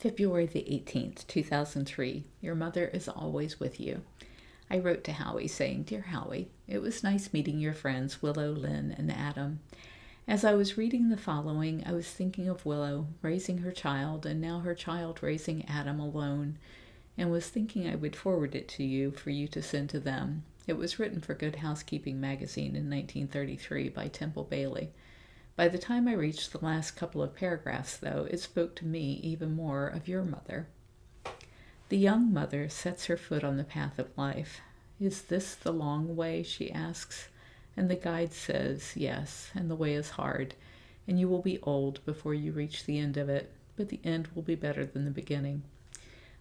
February the 18th, 2003. Your mother is always with you. I wrote to Howie saying, Dear Howie, it was nice meeting your friends Willow, Lynn, and Adam. As I was reading the following, I was thinking of Willow raising her child and now her child raising Adam alone, and was thinking I would forward it to you for you to send to them. It was written for Good Housekeeping Magazine in 1933 by Temple Bailey. By the time I reached the last couple of paragraphs, though, it spoke to me even more of your mother. The young mother sets her foot on the path of life. Is this the long way, she asks, and the guide says, yes, and the way is hard, and you will be old before you reach the end of it, but the end will be better than the beginning.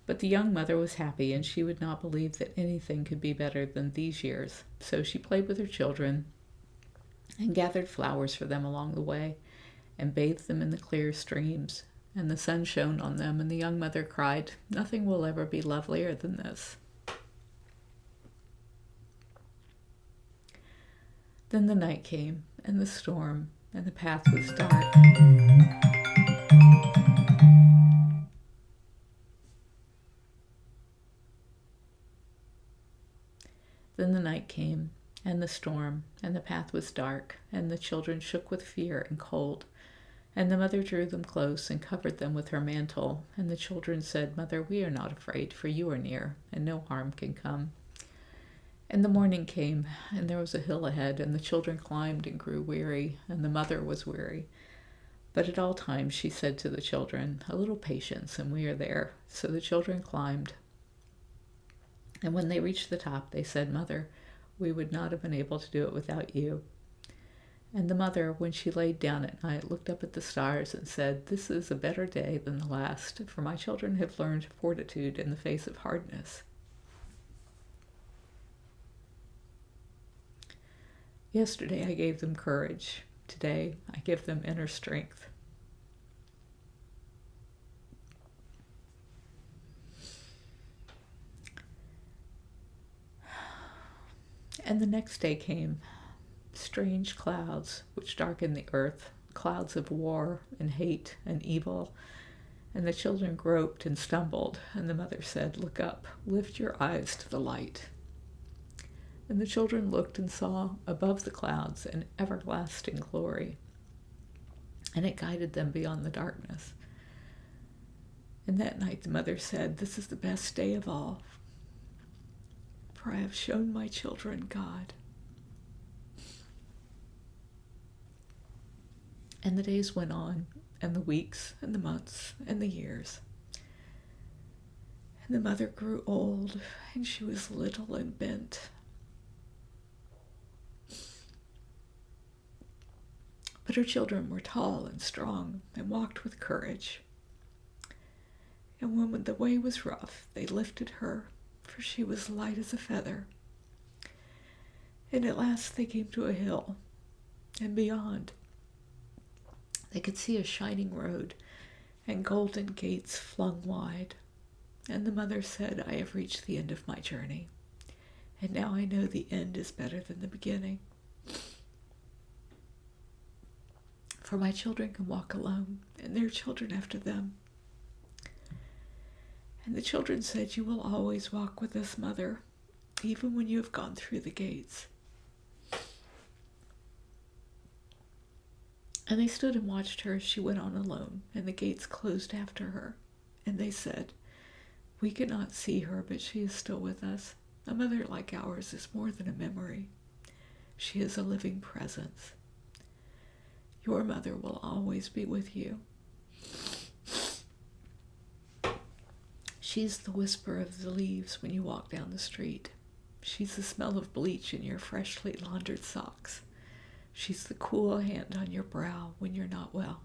But the young mother was happy, and she would not believe that anything could be better than these years, so she played with her children, and gathered flowers for them along the way, and bathed them in the clear streams, and the sun shone on them, and the young mother cried, Nothing will ever be lovelier than this. Then the night came, and the storm, and the path was dark. Then the night came, and the storm, and the path was dark, and the children shook with fear and cold. And the mother drew them close and covered them with her mantle. And the children said, Mother, we are not afraid, for you are near, and no harm can come. And the morning came, and there was a hill ahead, and the children climbed and grew weary, and the mother was weary. But at all times she said to the children, A little patience, and we are there. So the children climbed. And when they reached the top, they said, Mother, we would not have been able to do it without you. And the mother, when she laid down at night, looked up at the stars and said, This is a better day than the last, for my children have learned fortitude in the face of hardness. Yesterday I gave them courage. Today I give them inner strength. And the next day came, strange clouds which darkened the earth, clouds of war and hate and evil. And the children groped and stumbled, and the mother said, Look up, lift your eyes to the light. And the children looked and saw above the clouds an everlasting glory, and it guided them beyond the darkness. And that night the mother said, This is the best day of all, for I have shown my children God. And the days went on, and the weeks, and the months, and the years. And the mother grew old, and she was little and bent. But her children were tall and strong, and walked with courage. And when the way was rough, they lifted her, for she was light as a feather. And at last they came to a hill, and beyond they could see a shining road and golden gates flung wide. And the mother said, I have reached the end of my journey, and now I know the end is better than the beginning. For my children can walk alone, and their children after them. And the children said, You will always walk with us, Mother, even when you have gone through the gates. And they stood and watched her as she went on alone, and the gates closed after her. And they said, We cannot see her, but she is still with us. A mother like ours is more than a memory. She is a living presence. Your mother will always be with you. She's the whisper of the leaves when you walk down the street. She's the smell of bleach in your freshly laundered socks. She's the cool hand on your brow when you're not well.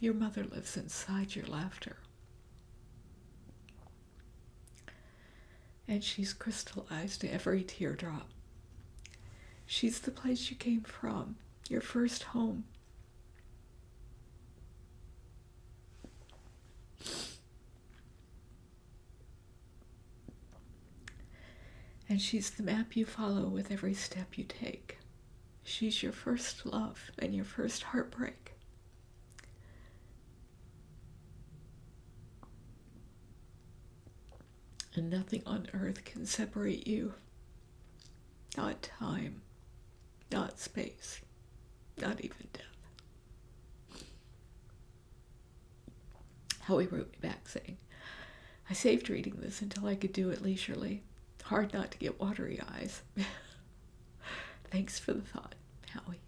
Your mother lives inside your laughter. And she's crystallized every teardrop. She's the place you came from, your first home. And she's the map you follow with every step you take. She's your first love and your first heartbreak. and nothing on earth can separate you. Not time, not space, not even death. Howie wrote me back saying, I saved reading this until I could do it leisurely. Hard not to get watery eyes. Thanks for the thought, Howie.